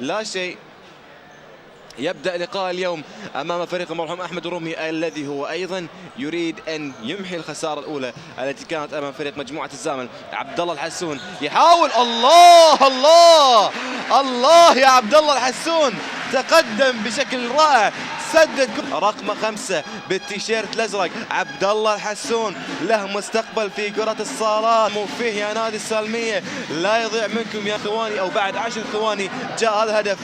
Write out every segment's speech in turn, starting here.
لا شيء. يبدأ لقاء اليوم أمام فريق المرحوم أحمد الرومي الذي هو أيضا يريد أن يمحي الخسارة الأولى التي كانت أمام فريق مجموعة الزامل. عبد الله الحسون يحاول. الله الله الله يا عبد الله الحسون، تقدم بشكل رائع، سدد رقم 5 بالتيشيرت الازرق. عبد الله الحسون له مستقبل في كرة الصالات، فيه يا نادي السالمية، لا يضيع منكم يا ثواني او بعد 10 ثواني جاء هذا الهدف،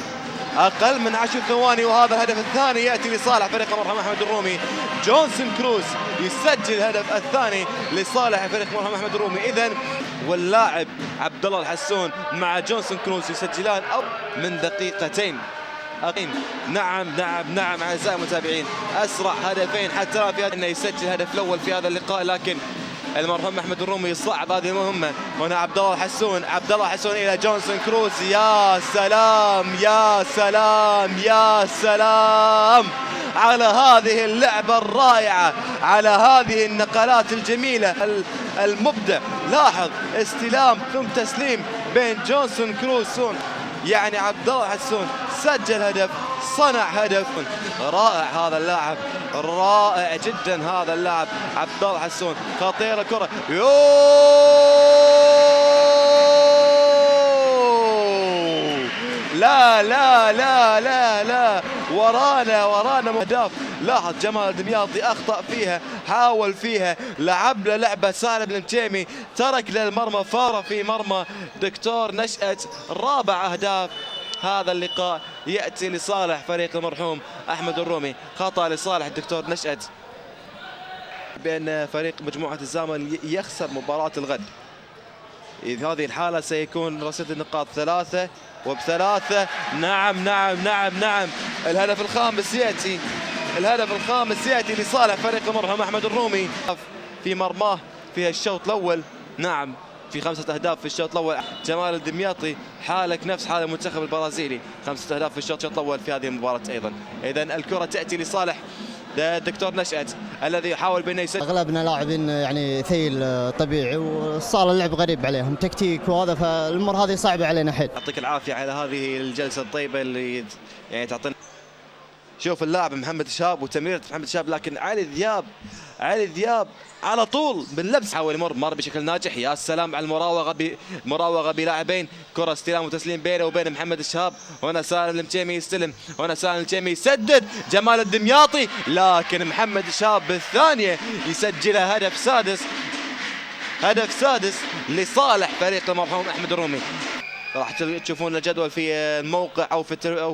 اقل من 10 ثواني وهذا الهدف الثاني ياتي لصالح فريق المرحوم احمد الرومي. جونسون كروز يسجل الهدف الثاني لصالح فريق المرحوم احمد الرومي. اذا واللاعب عبد الله الحسون مع جونسون كروز يسجلان من دقيقتين. نعم نعم نعم اعزائي المتابعين، اسرع هدفين حتى في هذا انه يسجل الهدف الاول في هذا اللقاء، لكن المرحوم احمد الرومي يصعب هذه المهمه. هنا عبد الله الحسون، عبد الله الحسون الى جونسون كروز. يا سلام يا سلام يا سلام على هذه اللعبه الرائعه، على هذه النقلات الجميله المبدع. لاحظ استلام ثم تسليم بين جونسون كروز، يعني عبد الله الحسون سجل هدف، صنع هدف رائع. هذا اللاعب رائع جدا، هذا اللاعب عبد الله الحسون. خطيره كره، لا لا لا لا لا، ورانا اهداف. لاحظ جمال الدمياطي اخطا فيها، حاول فيها، لعب له لعبه سالم المتيمي، ترك للمرمى، فار في مرمى دكتور نشأت. رابع اهداف هذا اللقاء ياتي لصالح فريق المرحوم احمد الرومي. خطا لصالح الدكتور نشأت بان فريق مجموعه الزامل يخسر مباراه الغد. إذ هذه الحالة سيكون رصيد النقاط 3 وب3. نعم نعم نعم نعم، الهدف الخامس يأتي، الهدف الخامس يأتي لصالح فريق المرحوم أحمد الرومي في مرماه في الشوط الأول. نعم في 5 أهداف في الشوط الأول. جمال الدمياطي حالك نفس حال المنتخب البرازيلي، 5 أهداف في الشوط الأول في هذه المباراة أيضا. إذا الكرة تأتي لصالح الدكتور نشأت الذي يحاول بأنه يسجل. اغلبنا لاعبين يعني ثيل طبيعي، والصاله اللعب غريب عليهم تكتيك وهذا، فالامور هذه صعبه علينا حيل. يعطيك العافيه على هذه الجلسه الطيبه اللي يعني تعطينا. شوف اللاعب محمد شهاب وتمريره محمد شهاب، لكن علي ذياب على طول باللبس حاول يمر بشكل ناجح. يا سلام على المراوغه بلاعبين، كره استلام وتسليم بينه وبين محمد الشهاب. هنا سالم المتيمي يستلم، هنا سالم المتيمي يسدد، جمال الدمياطي، لكن محمد الشهاب بالثانيه يسجلها هدف سادس لصالح فريق المرحوم احمد الرومي. راح تشوفون الجدول في الموقع او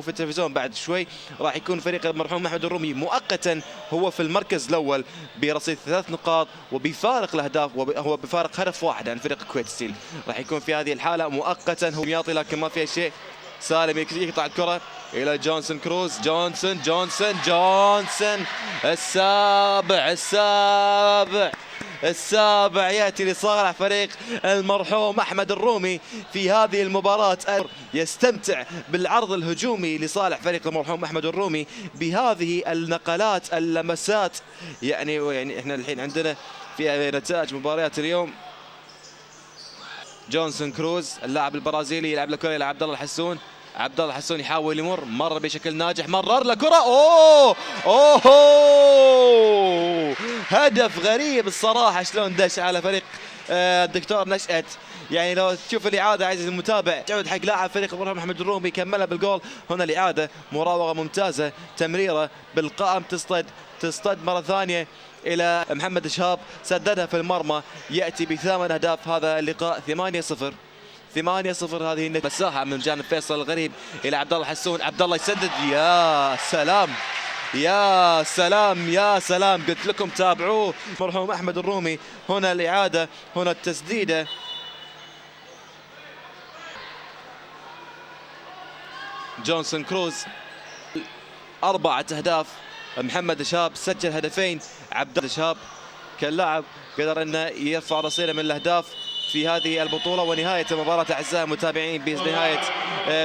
في التلفزيون بعد شوي. راح يكون فريق المرحوم احمد الرومي مؤقتا هو في المركز الاول برصيد 3 نقاط وبفارق الاهداف، وهو بفارق هدف واحد عن فريق الكويت ستيل. راح يكون في هذه الحاله مؤقتا هو يعطي، لكن ما فيها شيء. سالم يقطع الكره الى جونسون كروز. جونسون السابع يأتي لصالح فريق المرحوم أحمد الرومي في هذه المباراة. يستمتع بالعرض الهجومي لصالح فريق المرحوم أحمد الرومي بهذه النقلات، اللمسات. يعني احنا الحين عندنا في نتائج مباريات اليوم. جونسون كروز اللاعب البرازيلي يلعب الكرة إلى عبد الله الحسون. عبد الله الحسون يحاول يمر، مر بشكل ناجح، مرر له كرة. اوه هدف غريب الصراحة، شلون دش على فريق الدكتور نشأت. يعني لو تشوف الإعادة عزيزي المتابع، تعود حق لاعب فريق المرحوم أحمد الرومي كملها بالجول. هنا الإعادة، مراوغة ممتازة، تمريرة بالقائم تصطد مرة ثانية إلى محمد شهاب، سددها في المرمى. يأتي ب8 أهداف هذا اللقاء. 8-0 هذه مساحة من جانب فيصل الغريب إلى عبد الله الحسون. عبد الله يسدد. يا سلام يا سلام يا سلام، قلت لكم تابعوه مرحوم أحمد الرومي. هنا الإعادة، هنا التسديدة. جونسون كروز 4 أهداف. محمد شهاب سجل هدفين. عبد الله شهاب كلاعب قدر أنه يرفع رصيده من الأهداف في هذه البطولة. ونهاية المباراة أعزائي المتابعين بنهاية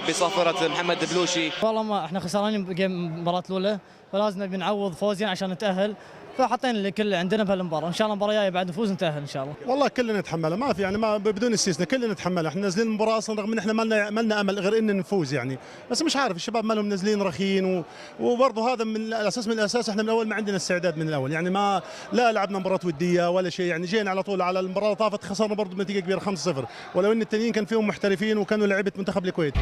بصافرة محمد بلوشي. والله ما احنا خسرانين بالمباراة الأولى، فلازم نبي نعوض فوزين عشان نتأهل. فحطينا اللي كل عندنا في المباراه، ان شاء الله المباراه الجايه بعد نفوز نتاهل ان شاء الله. والله كلنا نتحملها، ما في يعني ما بدون استثناء كلنا نتحملها. احنا نازلين المباراه اصلا رغم ان احنا ما لنا امل غير ان نفوز يعني، بس مش عارف الشباب ما لهم نازلين رخين وبرضه هذا من الاساس احنا من الاول ما عندنا استعداد من الاول يعني، ما لا لعبنا مباراه وديه ولا شيء يعني، جينا على طول على المباراه اللي طافت خسرنا برضه بنتيجه كبيره 5-0، ولو ان التانيين كان فيهم محترفين وكانوا لعيبه منتخب الكويت.